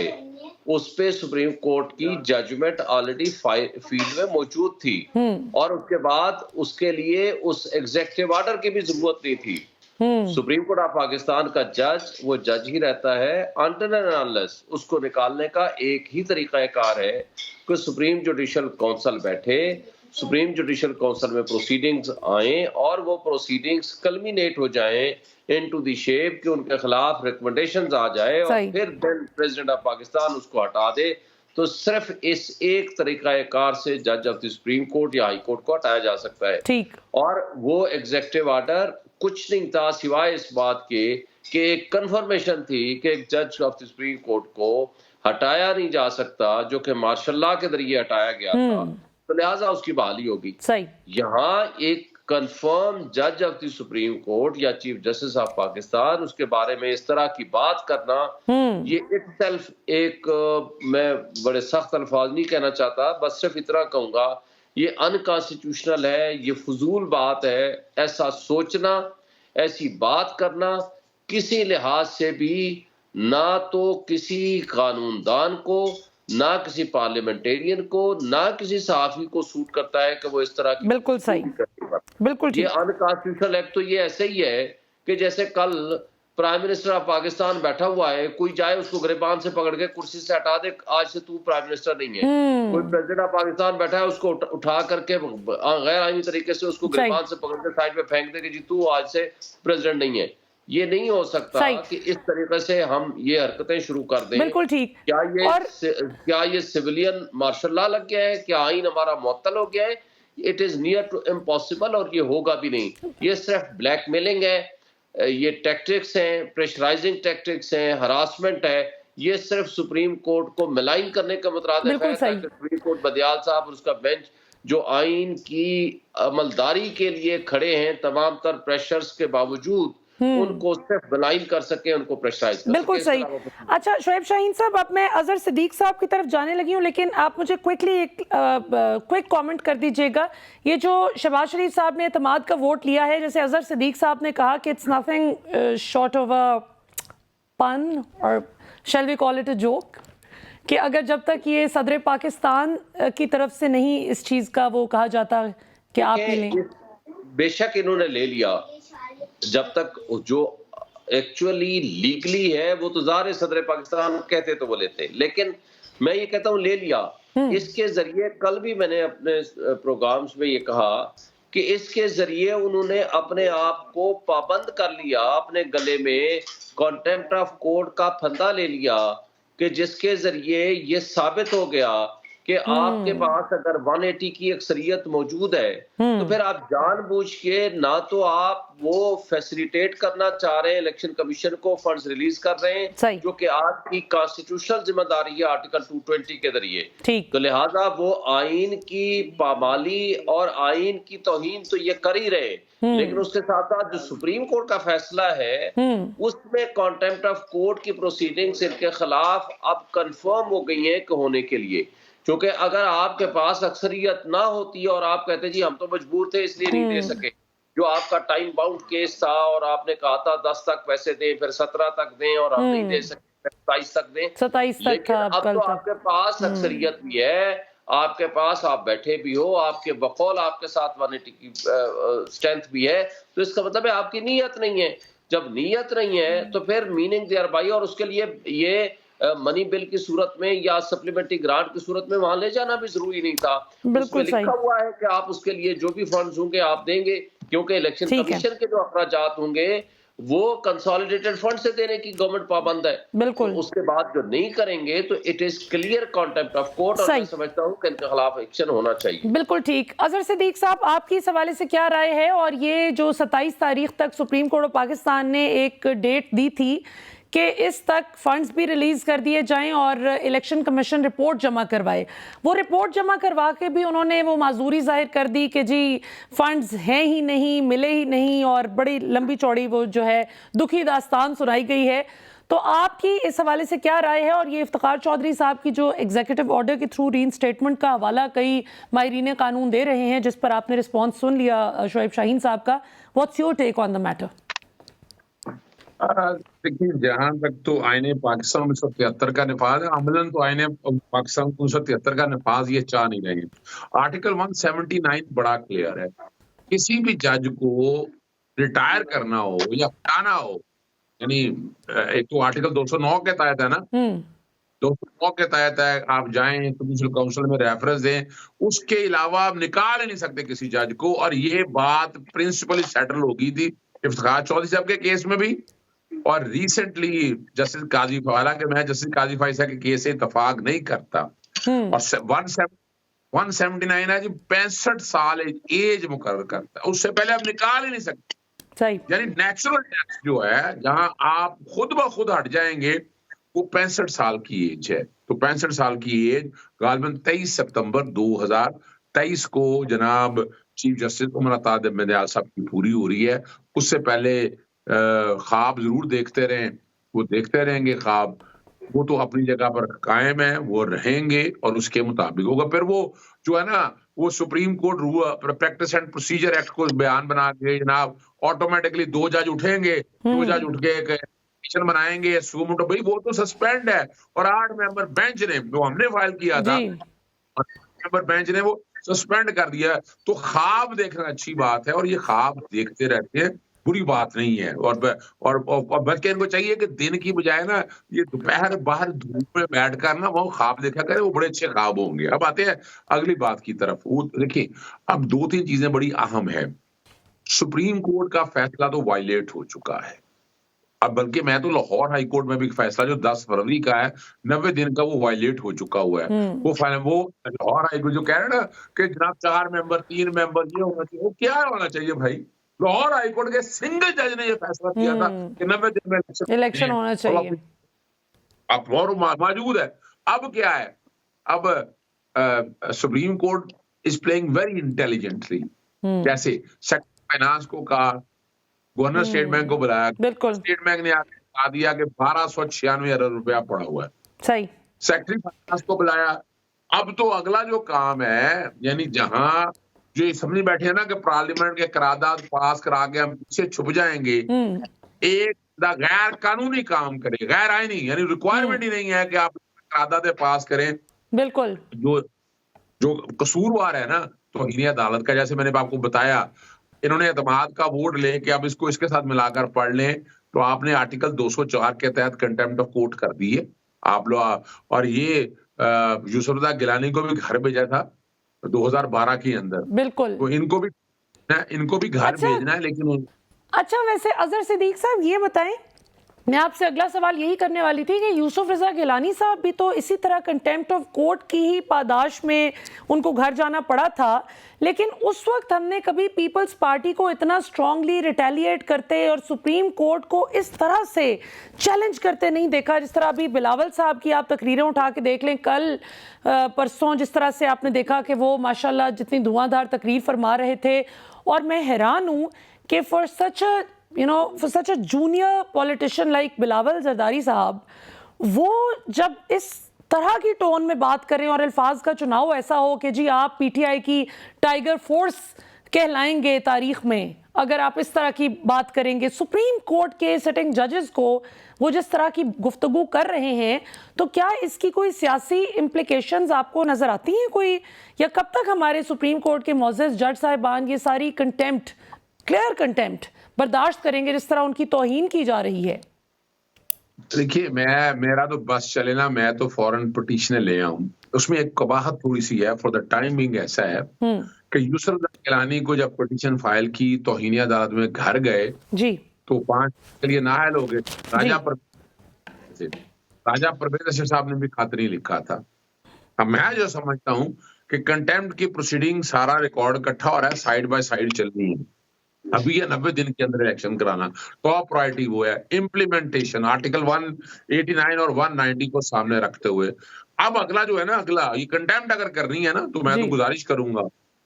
उस पे सुप्रीम कोर्ट की जजमेंट ऑलरेडी फील्ड में मौजूद थी और उसके बाद उसके लिए उस एग्जीक्यूटिव ऑर्डर की भी जरूरत नहीं थी। सुप्रीम कोर्ट ऑफ पाकिस्तान का जज वो जज ही रहता है अनटिल एंड अनलेस उसको निकालने का एक ही तरीकाकार है कि सुप्रीम जुडिशल काउंसिल बैठे, सुप्रीम जुडिशल काउंसिल में प्रोसीडिंग्स आए और वो प्रोसीडिंग्स कल्मिनेट हो जाएं इनटू द शेप कि उनके खिलाफ रिकमेंडेशंस आ जाए और फिर प्रेसिडेंट ऑफ पाकिस्तान उसको हटा दे। तो सिर्फ इस एक तरीकाकार से जज ऑफ द सुप्रीम कोर्ट या हाई कोर्ट को हटाया जा सकता है। ठीक। और वो एग्जीक्यूटिव ऑर्डर कुछ नहीं था सिवाय इस बात के कि एक कंफर्मेशन थी कि एक जज ऑफ द सुप्रीम कोर्ट को हटाया नहीं जा सकता, जो कि मार्शल लॉ के जरिए हटाया गया था, तो लिहाजा उसकी बहाली होगी। सही। यहाँ एक कंफर्म जज ऑफ द सुप्रीम कोर्ट या चीफ जस्टिस ऑफ पाकिस्तान, उसके बारे में इस तरह की बात करना, ये इटसेल्फ एक मैं बड़े सख्त अल्फाज नहीं कहना चाहता, बस सिर्फ इतना कहूंगा ये अनकॉन्स्टिट्यूशनल है, ये फजूल बात है। ऐसा सोचना, ऐसी बात करना किसी लिहाज से भी ना तो किसी कानूनदान को, ना किसी पार्लियामेंटेरियन को, ना किसी सहाफी को सूट करता है कि वो इस तरह की। बिल्कुल सही, बिल्कुल। ये अनकॉन्स्टिट्यूशनल एक्ट तो ये ऐसे ही है कि जैसे कल प्राइम मिनिस्टर ऑफ पाकिस्तान बैठा हुआ है, कोई जाए उसको गिरबान से पकड़ के कुर्सी से हटा दे, आज से तू प्राइम मिनिस्टर नहीं है। कोई प्रेसिडेंट ऑफ पाकिस्तान बैठा है, उसको उठा करके गैर आईनी तरीके से उसको गिरबान से पकड़ के साइड में फेंक दे कि जी तू आज से प्रेसिडेंट नहीं है। ये नहीं हो सकता कि इस तरीके से हम ये हरकतें शुरू कर दें। बिल्कुल ठीक। क्या ये सिविलियन मार्शल लॉ लग गया है? क्या आइन हमारा मुअत्तल हो गया है? It is near to impossible और ये होगा भी नहीं। ये सिर्फ ब्लैकमेलिंग है ये टैक्टिक्स हैं, प्रेशराइजिंग टैक्टिक्स हैं, हरासमेंट है, ये सिर्फ सुप्रीम कोर्ट को मलाइन करने का मुतरादिफ बिल्कुल है, सही। ताकि सुप्रीम कोर्ट बदियाल साहब और उसका बेंच जो आइन की अमलदारी के लिए खड़े हैं तमाम तर प्रेशर्स के बावजूद, उनको सिर्फ मलाइन कर सके, उनको प्रेशराइज कर बिल्कुल सके। सही। इसके अलावा कुछ अच्छा शोएब शाहीन साहब, अब मैं अजहर सिद्दीक साहब की तरफ जाने लगी हूँ, लेकिन आप मुझे क्विकली एक क्विक कमेंट कर दीजिएगा। ये जो शहबाज शरीफ साहब ने एतमाद का वोट लिया है, जैसे अजहर सिद्दीक साहब ने कहा कि it's nothing short of a pun और shall we call it a joke, कि अगर जब तक ये सदर पाकिस्तान की तरफ से नहीं इस चीज़ का वो कहा जाता कि आप ही लें। बेशक इन्होंने ले लिया, जब तक जो एक्चुअली लीगली है वो तो ज़ाहिर है सदर पाकिस्तान कहते तो वो लेते, लेकिन मैं ये कहता हूँ ले लिया। इसके जरिए कल भी मैंने अपने प्रोग्राम्स में ये कहा कि इसके जरिए उन्होंने अपने आप को पाबंद कर लिया, अपने गले में कॉन्टेम्प्ट ऑफ कोर्ट का फंदा ले लिया, कि जिसके जरिए ये साबित हो गया कि आपके पास अगर 180 की अक्सरियत मौजूद है तो फिर आप जानबूझ के ना तो आप वो फैसिलिटेट करना चाह रहे हैं, इलेक्शन कमीशन को फंड्स रिलीज कर रहे हैं, जो कि आपकी कॉन्स्टिट्यूशनल जिम्मेदारी है आर्टिकल 220 के जरिए। तो लिहाजा वो आइन की पामाली और आइन की तौहीन तो ये कर ही रहे, लेकिन उसके साथ साथ जो सुप्रीम कोर्ट का फैसला है उसमें कॉन्टेम्प्ट ऑफ कोर्ट की प्रोसीडिंग्स इनके खिलाफ अब कंफर्म हो गई है कि होने के लिए, क्योंकि अगर आपके पास अक्सरियत ना होती और आप कहते जी हम तो मजबूर थे इसलिए नहीं दे सके, जो आपका टाइम बाउंड केस था और आपने कहा था 10 तक पैसे दें, फिर 17 तक दें और हम नहीं दे सके, 27 तक दें, 27 तक था, अब तो आपके पास अक्सरियत भी है, आपके पास आप बैठे भी हो, आपके बकौल आपके साथ 180 की स्ट्रेंथ भी है, तो इसका मतलब है आपकी नीयत नहीं है। जब नीयत नहीं है तो फिर मीनिंग देयर बाई, और उसके लिए ये मनी बिल की सूरत में या सप्लीमेंट्री ग्रांट की सूरत में वहां ले जाना भी जरूरी नहीं था। उसमें लिखा हुआ है कि आप उसके लिए जो भी फंड्स होंगे आप देंगे, क्योंकि इलेक्शन कमीशन के जो अखराजात होंगे वो कंसोलिडेटेड फंड से देने की गवर्नमेंट पाबंद है। बिल्कुल। तो उसके बाद जो नहीं करेंगे तो it is clear contempt of court, और मैं समझता हूँ कि इनके खिलाफ एक्शन होना चाहिए। बिल्कुल ठीक। अजहर सिद्दीक साहब, आपकी इस हवाले से क्या राय है? और ये जो 27 तारीख तक सुप्रीम कोर्ट ऑफ पाकिस्तान ने एक डेट दी थी कि इस तक फंड्स भी रिलीज कर दिए जाएं और इलेक्शन कमीशन रिपोर्ट जमा करवाए, वो रिपोर्ट जमा करवा के भी उन्होंने वो माजूरी जाहिर कर दी कि जी फंड्स हैं ही नहीं, मिले ही नहीं, और बड़ी लंबी चौड़ी वो जो है दुखी दास्तान सुनाई गई है। तो आपकी इस हवाले से क्या राय है? और ये इफ्तिखार चौधरी साहब की जो एग्जीक्यूटिव ऑर्डर के थ्रू रीइंस्टेटमेंट का हवाला कई माहिरीन कानून दे रहे हैं, जिस पर आपने रिस्पॉन्स सुन लिया शोएब शाहीन साहब का, what's your take on the matter? देखिए, जहां तक तो आईने पाकिस्तान 1973 का नफाज है, अमलन तो आईने पाकिस्तान 1973 का नफाज ये चाह नहीं रहे। आर्टिकल 179 बड़ा क्लियर है, किसी भी जज को रिटायर करना हो या हटाना हो, यानी एक तो आर्टिकल 209 के तहत है ना, 209 के तहत है, आप जाएं प्रोविंशियल काउंसिल में रेफरेंस दें, उसके अलावा आप निकाल ही नहीं सकते किसी जज को। और ये बात प्रिंसिपली सेटल हो गई थी इफ्तिखार चौधरी साहब के केस में भी, और रिसेंटली जस्टिस काजी, हालांकि मैं जस्टिस काजी फाइसा के केस से इतफाक नहीं करता, और 179 है जी 65 साल एज मुकर्रर करता है, उससे पहले आप निकाल ही नहीं सकते। यानी नेचुरल डेथ जो है, जहां आप खुद ब खुद हट जाएंगे, वो 65 साल की एज है। तो 65 साल की एज गालिबन 23 सितंबर 2023 को जनाब चीफ जस्टिस उमर अता दयाल साहब की पूरी हो रही है। उससे पहले ख्वाब जरूर देखते रहे, वो देखते रहेंगे ख्वाब, वो तो अपनी जगह पर कायम है, वो रहेंगे और उसके मुताबिक होगा। फिर वो जो है ना, वो supreme court practice and procedure act को बयान बना के जनाब ऑटोमेटिकली 2 जज उठेंगे, 2 जज उठ के कमीशन बनाएंगे, भाई वो तो सस्पेंड है, और 8 मेंबर बेंच ने, जो हमने फाइल किया था, मेंबर बेंच ने वो सस्पेंड कर दिया। तो ख्वाब देखना अच्छी बात है, और ये ख्वाब देखते रहते हैं, बुरी बात नहीं है। और बल्कि इनको चाहिए कि दिन की बजाय ना ये दोपहर बाहर धूप में बैठकर ना वो ख्वाब देखा करे, वो बड़े अच्छे ख्वाब होंगे। अब आते हैं अगली बात की तरफ। वो देखिए, अब 2-3 चीजें बड़ी अहम है। सुप्रीम कोर्ट का फैसला तो वायलेट हो चुका है, अब बल्कि मैं तो लाहौर हाई कोर्ट में भी फैसला जो 10 फरवरी का है, 90 दिन का, वो वायलेट हो चुका हुआ है। वो लाहौर हाई कोर्ट जो कह रहे हैं ना कि जनाब 4 मेंबर 3 मेंबर ये होना चाहिए, वो क्या होना चाहिए भाई? लाहौर हाईकोर्ट के सिंगल जज ने यह फैसला किया था कि 90 दिन में इलेक्शन होना चाहिए। अब और मौजूद है। अब क्या है, अब supreme court is playing very intelligently. जैसे सेक्रेटरी फाइनेंस को कहा, गवर्नर स्टेट बैंक को बुलाया, बिल्कुल स्टेट बैंक ने आके बता दिया कि 1296 अरब रुपया पड़ा हुआ है। सही। सेक्रेटरी फाइनेंस को बुलाया। अब तो अगला जो काम है, यानी जहां जो ये समझ बैठे हैं ना कि पार्लियामेंट के करारदाद पास करा के हम पीछे छुप जाएंगे, एक गैर कानूनी काम करे, गैर आईनी, यानी रिक्वायरमेंट ही नहीं है कि आप करारदाद पास करें। बिल्कुल। जो कसूरवार है ना तौहीन अदालत का, जैसे मैंने आपको बताया, इन्होंने एतमाद का वोट लेके अब इसको इसके साथ मिलाकर पढ़ लें तो आपने आर्टिकल 204 के तहत कंटेम्प्ट ऑफ कोर्ट कर दी है आप लोग। और ये यूसुफ गिलानी को भी घर भेजा था 2012 के अंदर। बिल्कुल। तो इनको भी घर भेजना है। लेकिन अच्छा, वैसे अजहर सिद्दीक साहब ये बताएं, मैं आपसे अगला सवाल यही करने वाली थी कि यूसुफ रजा गिलानी साहब भी तो इसी तरह कंटेम्प्ट ऑफ कोर्ट की ही पादाश में उनको घर जाना पड़ा था, लेकिन उस वक्त हमने कभी पीपल्स पार्टी को इतना स्ट्रांगली रिटेलिएट करते और सुप्रीम कोर्ट को इस तरह से चैलेंज करते नहीं देखा। जिस तरह अभी बिलावल साहब की आप तकरीरें उठा के देख लें, कल परसों जिस तरह से आपने देखा कि वो माशाल्लाह जितनी धुआंधार तकरीर फरमा रहे थे, और मैं हैरान हूँ कि for such a junior politician like Bilawal Zardari साहब, वो जब इस तरह की टोन में बात करें और अल्फाज का चुनाव ऐसा हो कि जी आप पीटीआई की टाइगर फोर्स कहलाएंगे तारीख में अगर आप इस तरह की बात करेंगे, सुप्रीम कोर्ट के सिटिंग जजेस को वो जिस तरह की गुफ्तगू कर रहे हैं, तो क्या इसकी कोई सियासी इम्प्लीकेशंस आपको नजर आती हैं कोई, या कब तक हमारे सुप्रीम कोर्ट के मोअज़्ज़ज़ जज साहिबान ये सारी कंटेम्प्ट, क्लियर कंटेम्प्ट बर्दाश्त करेंगे जिस तरह उनकी तौहीन की जा रही है? देखिए, मेरा तो बस चले ना, मैं तो फौरन पिटीशन ले आऊं। उसमें एक कबाहत थोड़ी सी है, फॉर द टाइमिंग ऐसा है कि यूसुफ गिलानी को जब पिटीशन फाइल की तौहीन अदालत में घर गए जी, तो 5 के लिए नाअहल हो गए। राजा परवेज अशरफ साहब ने भी खत नहीं लिखा था। अब मैं जो समझता हूं कि कंटेम्प्ट की प्रोसीडिंग सारा रिकॉर्ड इकट्ठा हो रहा है, साइड बाय साइड चल रही है। अभी ये 90 दिन के अंदर इलेक्शन कराना, टॉप प्रायोरिटी वो है। इम्प्लीमेंटेशन आर्टिकल 189 और 190 को सामने रखते हुए अब अगला जो है ना, अगला ये कंटेम्प्ट अगर करनी है ना, तो मैं तो गुजारिश करूंगा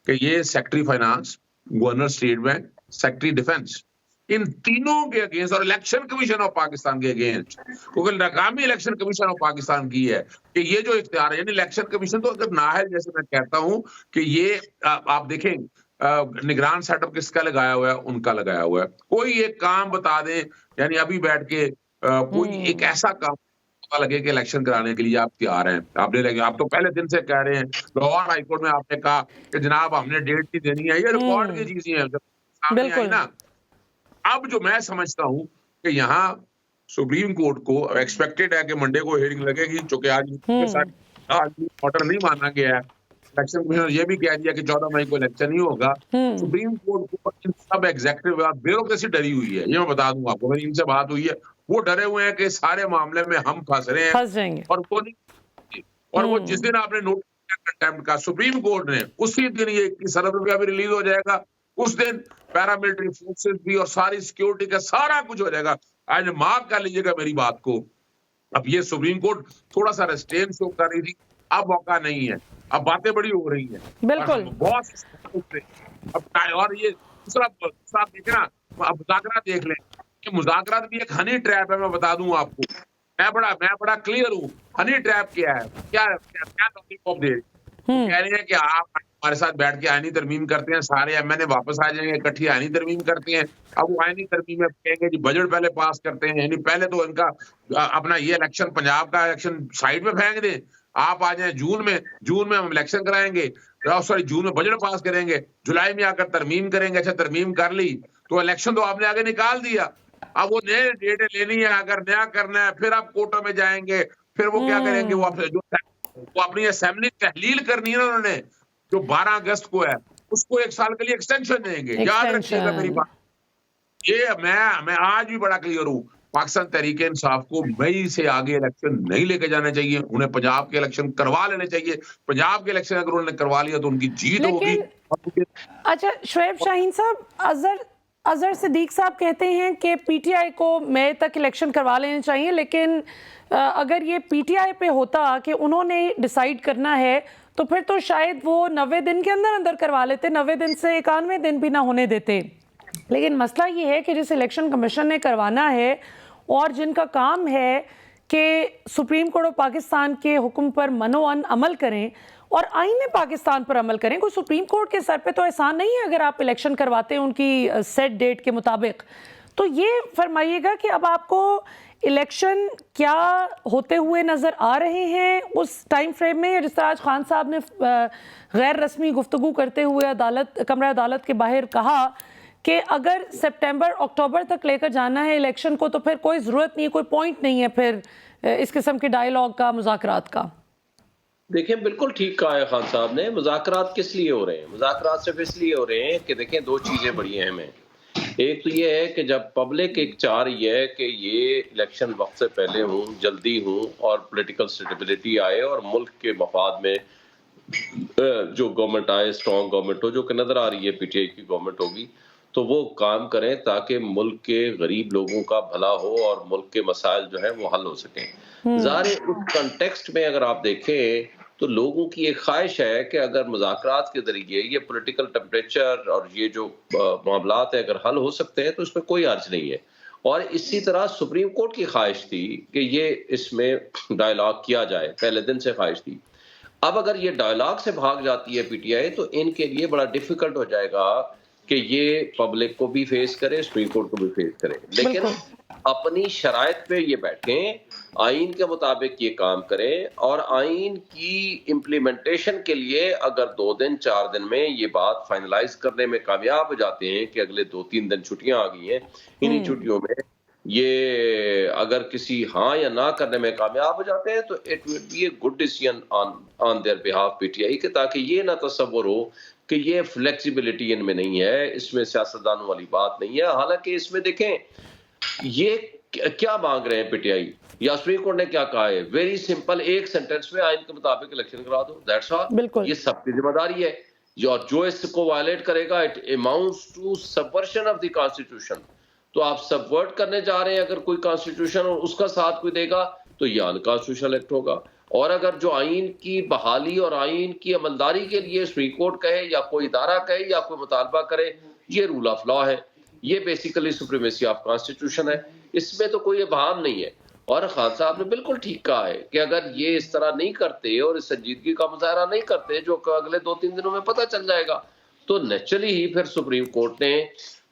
कि ये secretary finance, governor State Bank, secretary defence, इन तीनों के अगेंस्ट और इलेक्शन कमीशन ऑफ पाकिस्तान के अगेंस्ट, क्योंकि नाकामी इलेक्शन कमीशन ऑफ पाकिस्तान की है कि ये जो इख्तियार है, यानी इलेक्शन कमीशन तो अगर ना है, जैसे मैं कहता हूं कि ये आप देखें निगरान सेटअप किसका लगाया हुआ है, उनका लगाया हुआ है। कोई एक काम बता दें, यानी अभी बैठ के कोई एक ऐसा काम पता लगे कि इलेक्शन कराने के लिए आप तैयार हैं, आपने लगे, आप तो पहले दिन से कह रहे हैं, लाहौर हाईकोर्ट में आपने कहा कि जनाब हमने डेट नहीं देनी है, ये रिकॉर्ड की चीजें हैं जब सामने आई ना। अब जो मैं समझता हूं कि यहाँ सुप्रीम कोर्ट को एक्सपेक्टेड है कि मंडे को हियरिंग लगेगी, चूंकि आज ऑर्डर नहीं माना गया है, इलेक्शन कमीशन ये भी कह दिया कि 14 मई को इलेक्शन ही होगा। सुप्रीम कोर्ट को इन सब एग्जीक्यूटिव ब्यूरोक्रेसी डरी हुई है, ये मैं बता दूं आपको, मेरी इनसे बात हुई है, वो डरे हुए हैं कि सारे मामले में हम फंस रहे हैं और वो नहीं। और वो जिस दिन आपने नोटिस किया कंटेम्प्ट का सुप्रीम कोर्ट ने, उसी दिन ये 21 अरब रुपया भी रिलीज हो जाएगा, उस दिन पैरामिलिट्री फोर्सेस भी और सारी सिक्योरिटी का सारा कुछ हो जाएगा। आज मार्क कर लीजिएगा मेरी बात को। अब ये सुप्रीम कोर्ट थोड़ा सा रेस्ट्रेन शो कर रही थी, अब मौका नहीं है, अब बातें बड़ी हो रही हैं, बिल्कुल बहुत। अब और ये दूसरा देखना, अब मुज़ाकरात देख लें कि मुज़ाकरात भी एक हनी ट्रैप है। मैं बता दूं आपको, मैं बड़ा क्लियर हूँ। हनी ट्रैप क्या है, क्या टॉपिक दे कह रहे हैं कि आप हमारे साथ बैठ के आईनी तरमीम करते हैं, सारे एमएनए वापस आ जाएंगे, इकट्ठी आईनी तरमीम करते हैं। अब वो आईनी तरमीम में कहेंगे जी बजट पहले पास करते हैं, यानी पहले तो इनका अपना ये इलेक्शन, पंजाब का इलेक्शन साइड में फेंक दें, आप आ जाए जून में हम इलेक्शन कराएंगे, सॉरी जून में बजट पास करेंगे, जुलाई में आकर तरमीम करेंगे। अच्छा तरमीम कर ली तो इलेक्शन तो आपने आगे निकाल दिया, अब वो नए डेटें लेनी है, अगर नया करना है फिर आप कोर्टों में जाएंगे, फिर वो क्या करेंगे, वो अपनी असेंबली तहलील करनी है ना उन्होंने, जो 12 अगस्त को है, उसको 1 साल के लिए एक्सटेंशन देंगे। याद रखिएगा मेरी बात, ये मैं आज भी बड़ा क्लियर हूँ, पाकिस्तान तहरीक इंसाफ को मई से आगे इलेक्शन नहीं लेके जाने चाहिए, उन्हें पंजाब के इलेक्शन करवा लेने चाहिए। पंजाब के इलेक्शन अगर उन्होंने करवा लिया तो उनकी जीत होगी। अच्छा शोएब शाहीन साहब, अजहर अजहर सिद्दीक साहब कहते हैं कि पीटीआई को मई तक इलेक्शन करवा लेने चाहिए, लेकिन अगर ये पीटीआई पे होता कि उन्होंने डिसाइड करना है तो फिर तो शायद वो 90 दिन के अंदर अंदर करवा लेते, 90 दिन से 91 दिन भी ना होने देते। लेकिन मसला ये है कि जिस इलेक्शन कमीशन ने करवाना है और जिनका काम है कि सुप्रीम कोर्ट ऑफ पाकिस्तान के हुक्म पर मनोअन अमल करें और आईन पाकिस्तान पर अमल करें, कोई सुप्रीम कोर्ट के सर पे तो एहसान नहीं है अगर आप इलेक्शन करवाते हैं उनकी सेट डेट के मुताबिक। तो ये फरमाइएगा कि अब आपको इलेक्शन क्या होते हुए नज़र आ रहे हैं उस टाइम फ्रेम में, या जिस तरह आज खान साहब ने गैर रस्मी गुफ्तगू करते हुए कमरा अदालत के बाहर कहा कि अगर सितंबर अक्टूबर तक लेकर जाना है इलेक्शन को तो फिर कोई ज़रूरत नहीं है, कोई पॉइंट नहीं है फिर इस किस्म के डायलॉग का, मुज़ाकरात का। देखिए, बिल्कुल ठीक कहा है खान साहब ने। मुज़ाकरात किस लिए हो रहे हैं? मुज़ाकरात सिर्फ इसलिए हो रहे हैं कि देखें, दो चीज़ें बड़ी अहम हैं। एक तो ये है कि जब पब्लिक एक चाह रही है कि ये इलेक्शन वक्त से पहले हूँ, जल्दी हूँ और पॉलिटिकल स्टेबिलिटी आए और मुल्क के मफाद में जो गवर्नमेंट आए, स्ट्रॉन्ग गवर्नमेंट हो, जो कि नज़र आ रही है पीटीआई की गवर्नमेंट होगी, तो वो काम करें ताकि मुल्क के गरीब लोगों का भला हो और मुल्क के मसाइल जो है वो हल हो सकें। ज़ाहिर उस कंटेक्स्ट में अगर आप देखें तो लोगों की एक ख्वाहिश है कि अगर मुज़ाकरात के जरिए ये पॉलिटिकल टेम्परेचर और ये जो मामलात है अगर हल हो सकते हैं तो इसमें कोई अर्ज नहीं है। और इसी तरह सुप्रीम कोर्ट की ख्वाहिश थी कि ये इसमें डायलॉग किया जाए, पहले दिन से ख्वाहिश थी। अब अगर ये डायलॉग से भाग जाती है पीटीआई तो इनके लिए बड़ा डिफिकल्ट हो जाएगा कि ये पब्लिक को भी फेस करे, सुप्रीम कोर्ट को भी फेस करे। लेकिन अपनी शराइत पे ये बैठें, आइन के मुताबिक ये काम करें और आइन की इम्प्लीमेंटेशन के लिए अगर 2 दिन 4 दिन में ये बात फाइनलाइज करने में कामयाब हो जाते हैं कि अगले 2-3 दिन छुट्टियां आ गई हैं, इन्हीं छुट्टियों में ये अगर किसी हाँ या ना करने में कामयाब हो जाते हैं तो it will be a good decision on their behalf PTI के, ताकि ये ना तस्वुर हो कि ये फ्लेक्सिबिलिटी इनमें नहीं है, इसमें सियासतदानों वाली बात नहीं है। हालांकि इसमें देखें ये क्या मांग रहे हैं पीटीआई या सुप्रीम कोर्ट ने क्या कहा है, वेरी सिंपल, एक सेंटेंस में आइन के मुताबिक इलेक्शन करा दो, दैट्स ऑल। ये सबकी जिम्मेदारी है, जो इसको वायलेट करेगा it amounts to subversion of the constitution. तो आप सबवर्ट करने जा रहे हैं अगर कोई कॉन्स्टिट्यूशन और उसका साथ कोई देगा तो ये अनकॉन्स्टिट्यूशनल एक्ट होगा। और अगर जो आइन की बहाली और आइन की अमलदारी के लिए सुप्रीम कोर्ट कहे या कोई इदारा कहे या कोई मुतालबा करे, ये रूल ऑफ लॉ है, ये बेसिकली सुप्रीमेसी ऑफ कॉन्स्टिट्यूशन है, इसमें तो कोई इबहम नहीं है। और खान साहब ने बिल्कुल ठीक कहा है कि अगर ये इस तरह नहीं करते और इस संजीदगी का मुजाहरा नहीं करते जो अगले 2-3 दिनों में पता चल जाएगा, तो नेचुरली ही फिर सुप्रीम कोर्ट ने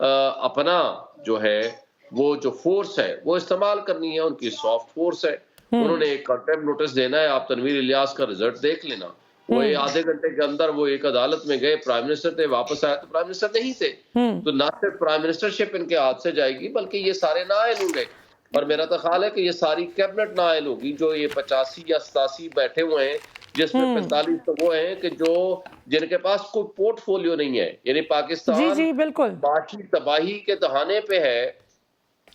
अपना जो है वो जो फोर्स है वो इस्तेमाल करनी है, उनकी सॉफ्ट फोर्स है। उन्होंने एक कंटेम्प्ट नोटिस देना है, आप तनवीर इलियास का रिजल्ट देख लेना, वो आधे घंटे के अंदर वो एक अदालत में गए, प्राइम मिनिस्टर थे, वापस आए तो प्राइम मिनिस्टर नहीं थे। तो ना सिर्फ प्राइम मिनिस्टरशिप इनके हाथ से जाएगी बल्कि ये सारे नाअहल होंगे। और मेरा तो ख्याल है कि ये सारी कैबिनेट नाअहल होगी, जो ये 85 या 87 बैठे हुए हैं, जिसमें 45 तो वो हैं कि जो जिनके पास कोई पोर्टफोलियो नहीं है, यानी पाकिस्तान जी बिल्कुल माशी तबाही के दहाने पे है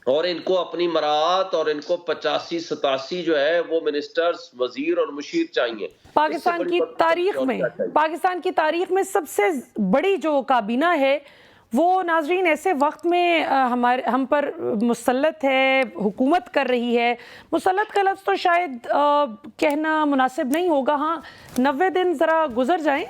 और इनको अपनी मराहत और इनको 85-87 जो है वो मिनिस्टर्स, वजीर और मुशीर चाहिए। पाकिस्तान की तारीख में सबसे बड़ी जो काबीना है वो नाजरीन ऐसे वक्त में हम पर मुसल्लत है, हुकूमत कर रही है। मुसल्लत का लफ्ज़ तो शायद कहना मुनासिब नहीं होगा, हाँ 90 दिन ज़रा गुजर जाएं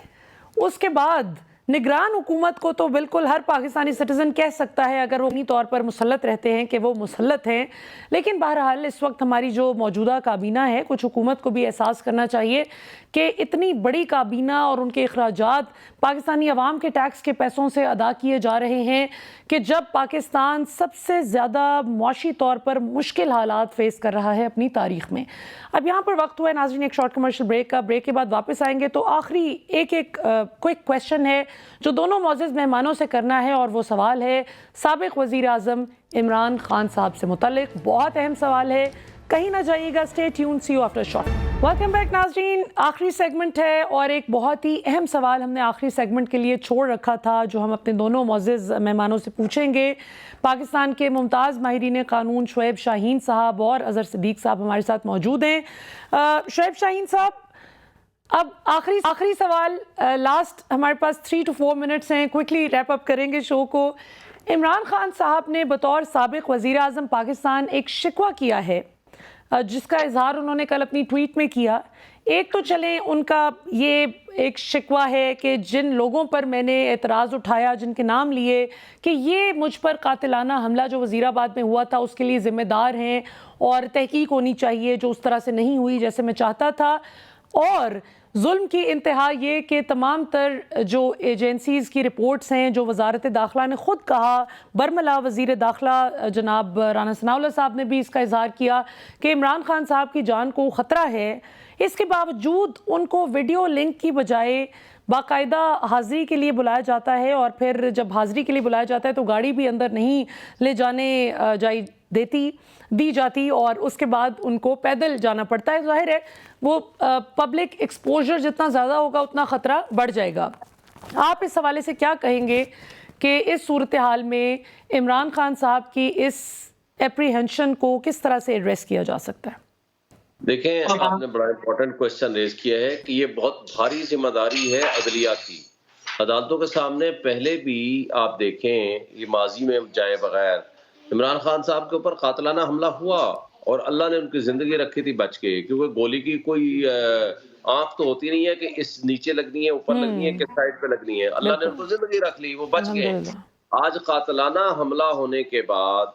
उसके बाद निगरान हुकूमत को तो बिल्कुल हर पाकिस्तानी सिटीज़न कह सकता है अगर वो अपनी तौर पर मुसल्लत रहते हैं कि वो मुसल्लत हैं। लेकिन बहरहाल इस वक्त हमारी जो मौजूदा काबीना है, कुछ हुकूमत को भी एहसास करना चाहिए कि इतनी बड़ी काबीना और उनके अखराजात पाकिस्तानी अवाम के टैक्स के पैसों से अदा किए जा रहे हैं कि जब पाकिस्तान सबसे ज़्यादा मुआशी तौर पर मुश्किल हालात फेस कर रहा है अपनी तारीख में। अब यहाँ पर वक्त हुआ है नाज़रीन एक शॉर्ट कमर्शियल ब्रेक का। ब्रेक के बाद वापस आएंगे तो आखिरी एक क्विक क्वेश्चन है जो दोनों मौजूद मेहमानों से करना है, और वो सवाल है साबिक वज़ीर आज़म इमरान खान साहब से मुतल्लिक। बहुत अहम सवाल है, कहीं ना जाइएगा, stay tune, see you after short. Welcome back नाज़रीन, आखिरी सेगमेंट है और एक बहुत ही अहम सवाल हमने आखिरी सेगमेंट के लिए छोड़ रखा था जो हम अपने दोनों मौजूद मेहमानों से पूछेंगे। पाकिस्तान के मुमताज़ माहिरीन कानून शुएब शाहीन साहब और अजहर सिद्दीक साहब हमारे साथ मौजूद हैं। शुएब शाहीन साहब, अब आखिरी सवाल, लास्ट हमारे पास 3 to 4 मिनट्स हैं, क्विकली रैप अप करेंगे शो को। इमरान खान साहब ने बतौर साबिक वज़ीर आज़म पाकिस्तान एक शिकवा किया है, जिसका इजहार उन्होंने कल अपनी ट्वीट में किया। एक तो चलें उनका ये एक शिकवा है कि जिन लोगों पर मैंने एतराज़ उठाया, जिनके नाम लिए कि ये मुझ पर कातिलाना हमला जो वज़ीराबाद में हुआ था उसके लिए ज़िम्मेदार हैं और तहकीक होनी चाहिए जो उस तरह से नहीं हुई जैसे मैं चाहता था। और जुल्म की इंतहा ये कि तमाम तर जो एजेंसीज़ की रिपोर्ट्स हैं, जो वज़ारत दाखिला ने ख़ुद कहा, बरमला वज़ीर दाखिला जनाब राना सनाउल्लाह साहब ने भी इसका इजहार किया कि इमरान खान साहब की जान को ख़तरा है। इसके बावजूद उनको वीडियो लिंक की बजाय बाकायदा हाज़िरी के लिए बुलाया जाता है और फिर जब हाज़िरी के लिए बुलाया जाता है तो गाड़ी भी अंदर नहीं ले जाने दी जाती और उसके बाद उनको पैदल जाना पड़ता है। ज़ाहिर है वो पब्लिक एक्सपोजर जितना ज़्यादा होगा उतना ख़तरा बढ़ जाएगा। आप इस हवाले से क्या कहेंगे कि इस सूरत हाल में इमरान खान साहब की इस एप्रीहेंशन को किस तरह से एड्रेस किया जा सकता है? देखें, आपने बड़ा इंपॉर्टेंट क्वेश्चन रेज किया है कि ये बहुत भारी जिम्मेदारी है अदलिया की। अदालतों के सामने पहले भी आप देखें, ये माजी में जाए बगैर इमरान खान साहब के ऊपर कातलाना हमला हुआ और अल्लाह ने उनकी जिंदगी रखी थी बच के, क्योंकि गोली की कोई आंख तो होती नहीं है कि इस नीचे लगनी है, ऊपर लगनी है, किस साइड पे लगनी है। अल्लाह ने उनको जिंदगी रख ली, वो बच गए। आज कातलाना हमला होने के बाद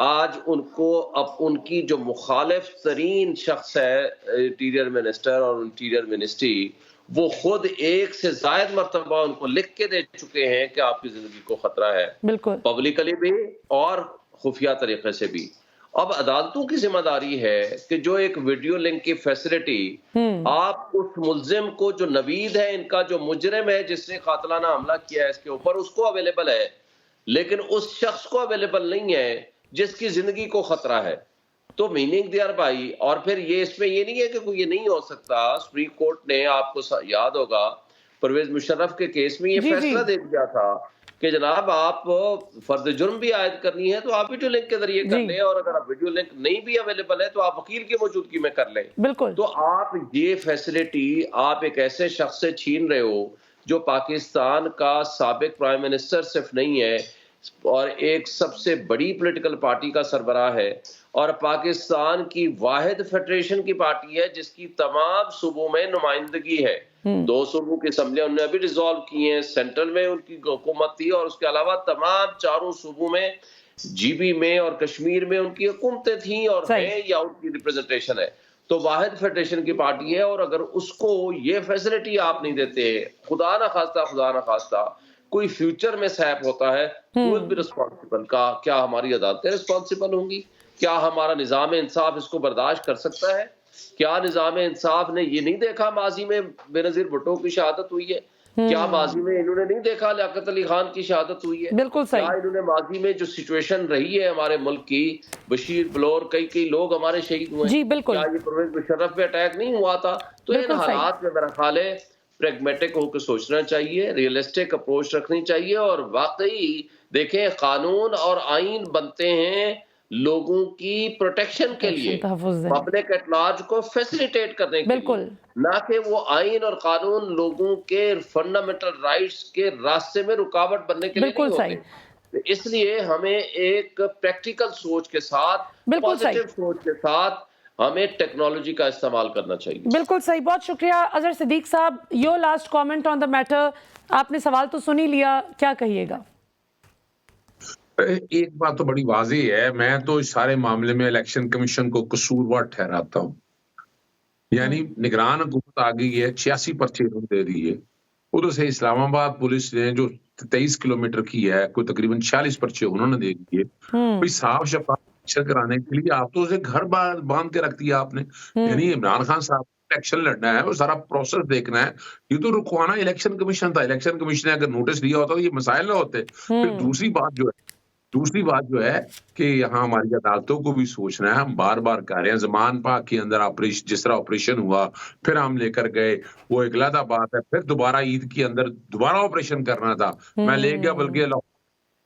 आज उनको अब उनकी जो मुखालिफ तरीन शख्स है इंटीरियर मिनिस्टर और इंटीरियर मिनिस्ट्री, वो खुद एक से जायद मरतबा उनको लिख के दे चुके हैं कि आपकी जिंदगी को खतरा है, बिल्कुल पब्लिकली भी और खुफिया तरीके से भी। अब अदालतों की जिम्मेदारी है कि जो एक वीडियो लिंक की फैसिलिटी आप उस मुल्जिम को, जो नवीद है इनका, जो मुजरिम है जिसने कातलाना हमला किया है इसके ऊपर, उसको अवेलेबल है, लेकिन उस शख्स को अवेलेबल नहीं है जिसकी जिंदगी को खतरा है। तो मीनिंग दियर भाई, और फिर ये इसमें ये नहीं है कि कोई ये नहीं हो सकता। सुप्रीम कोर्ट ने, आपको याद होगा, परवेज मुशर्रफ के केस में ये फैसला दे दिया था कि जनाब आप फर्द जुर्म भी आयद करनी है तो आप वीडियो लिंक के जरिए कर लें, और अगर आप वीडियो लिंक नहीं भी अवेलेबल है तो आप वकील की मौजूदगी में कर लें। बिल्कुल। तो आप ये फैसिलिटी आप एक ऐसे शख्स से छीन रहे हो जो पाकिस्तान का साबिक प्राइम मिनिस्टर सिर्फ नहीं है और एक सबसे बड़ी पॉलिटिकल पार्टी का सरबराह है, और पाकिस्तान की वाहिद फेडरेशन की पार्टी है जिसकी तमाम सूबों में नुमाइंदगी है। 2 सूबों की असम्बलियां उन्होंने अभी रिजॉल्व की हैं, सेंट्रल में उनकी हुकूमत थी, और उसके अलावा तमाम 4 सूबों में, जीबी में और कश्मीर में उनकी हुकूमतें थी और हैं या उनकी रिप्रेजेंटेशन है। तो वाहिद फेडरेशन की पार्टी है, और अगर उसको ये फैसिलिटी आप नहीं देते, खुदा ना खास्ता कोई फ्यूचर में सैप होता है, विल बी रिस्पॉन्सिबल। क्या हमारी अदालतें रिस्पॉन्सिबल होंगी? क्या हमारा निज़ाम इंसाफ इसको बर्दाश्त कर सकता है? क्या निज़ाम इंसाफ ने ये नहीं देखा माजी में बेनज़ीर भुट्टो की शहादत हुई है? क्या माजी में इन्होंने नहीं देखा लियाकत अली खान की शहादत हुई है? बिल्कुल सही। क्या इन्होंने माजी में जो सिचुएशन रही है हमारे मुल्क की, बशीर बलोर, कई लोग हमारे शहीद हुए, जी बिल्कुल, क्या ये परवेज मुशर्रफ पे अटैक नहीं हुआ था? तो इन हालात में मेरा ख्याल है प्रैग्मेटिक होकर सोचना चाहिए, रियलिस्टिक अप्रोच रखनी चाहिए, और वाकई देखें कानून और आईन बनते हैं लोगों की प्रोटेक्शन के लिए, पब्लिक एट लार्ज को फैसिलिटेट करने के लिए, ना कि वो आईन और कानून लोगों के फंडामेंटल राइट्स के रास्ते में रुकावट बनने के लिए नहीं होते। इसलिए हमें एक प्रैक्टिकल सोच के साथ, पॉजिटिव सोच के साथ हमें टेक्नोलॉजी का इस्तेमाल करना चाहिए। बिल्कुल सही, बहुत शुक्रिया। अजहर सिद्दीक साहब, your last comment on the matter. आपने सवाल तो सुन ही लिया, क्या कहिएगा? एक बात तो बड़ी वाज़ेह है, मैं तो इस सारे मामले में इलेक्शन कमीशन को कसूरवार ठहराता हूँ। यानी निगरान हुकूमत आ गई है, 86 पर्चे दे दिए, उधर से इस्लामाबाद पुलिस ने जो 23 किलोमीटर की है, कोई तकरीबन 46 पर्चे उन्होंने दे दिए। कोई साफ शफाफ कराने के लिए आप तो उसे घर बांध के रख दिया आपने। यानी इमरान खान साहब इलेक्शन लड़ना है, वो सारा प्रोसेस देखना है, ये तो रुकवाना इलेक्शन कमीशन था। इलेक्शन कमीशन ने अगर नोटिस लिया होता तो ये मसाइल ना होते। फिर दूसरी बात जो है कि यहाँ हमारी अदालतों को भी सोचना है। हम बार बार कह रहे हैं, ज़मान पाक के अंदर ऑपरेशन, जिस तरह ऑपरेशन हुआ, फिर हम लेकर गए, वो एक अलग बात है, फिर दोबारा ईद के अंदर दोबारा ऑपरेशन करना था, मैं ले गया, बल्कि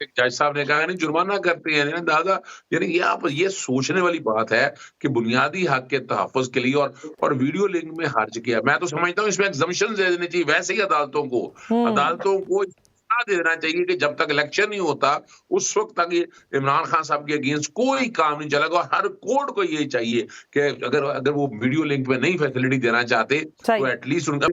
जज साहब ने कहा नहीं जुर्माना करते हैं दादा। यानी ये सोचने वाली बात है कि बुनियादी हक के तहफ़्फ़ुज़ के लिए और वीडियो लिंक में हर्ज किया। मैं तो समझता हूँ इसमें एग्जम्पशन दे देनी चाहिए वैसे ही अदालतों को बता देना चाहिए कि जब तक इलेक्शन नहीं होता उस वक्त तक ये इमरान खान साहब के अगेंस्ट कोई काम नहीं चलेगा। और हर कोर्ट को ये चाहिए कि अगर अगर वो वीडियो लिंक पे नहीं फैसिलिटी देना चाहते सही। तो एटलीस्ट उनका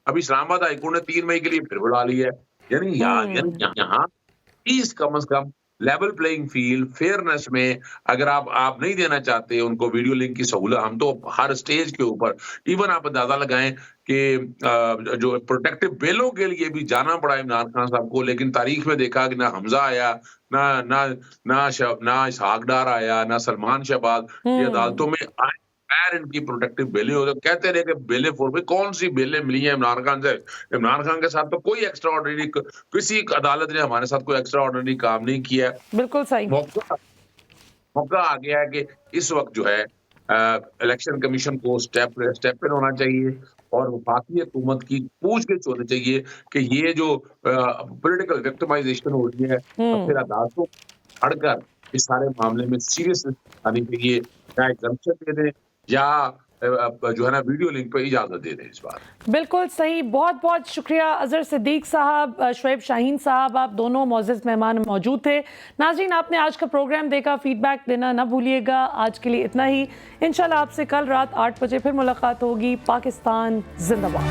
अभी इस्लामाबाद हाईकोर्ट ने 3 मई के लिए फिर बुला लिया है। यानी यहाँ प्लीज कम से कम लेवल प्लेइंग फील्ड फेयरनेस में अगर आप नहीं देना चाहते उनको वीडियो लिंक की सहूलत, हम तो हर स्टेज के ऊपर इवन आप अंदाजा लगाएं कि जो प्रोटेक्टिव बेलों के लिए भी जाना पड़ा इमरान खान साहब को, लेकिन तारीख में देखा कि ना हमजा आया, ना इसहाक डार आया, ना सलमान शहबाज ये अदालतों में आए खैर इनकी प्रोटेक्टिव बेलें हो। तो कहते रहे कि बेलें फोर में कौन सी बेलें मिली हैं इमरान खान से। इमरान खान के साथ तो कोई एक्स्ट्रा ऑर्डिनरी, किसी अदालत ने हमारे साथ कोई एक्स्ट्रा ऑर्डिनरी काम नहीं किया। बिल्कुल सही। मौका आ गया है कि इस वक्त जो है इलेक्शन कमीशन को स्टेप इन होना चाहिए और वफाकी हुकूमत की पूछगिछ होनी चाहिए कि ये जो पॉलिटिकल विक्टिमाइजेशन हो रही है तो फिर अदालतों हटकर इस सारे मामले में सीरियस आनी चाहिए, चाहे एग्जम्पशन दे दें या जो है ना वीडियो लिंक पे इजाजत दे दें इस बार। बिल्कुल सही। बहुत बहुत शुक्रिया अजहर सिद्दीक साहब, शुएब शाहीन साहब, आप दोनों मौजूद मेहमान मौजूद थे। नाज़रीन, आपने आज का प्रोग्राम देखा, फीडबैक देना ना भूलिएगा। आज के लिए इतना ही। इंशाल्लाह आपसे कल रात 8 बजे फिर मुलाकात होगी। पाकिस्तान जिंदाबाद।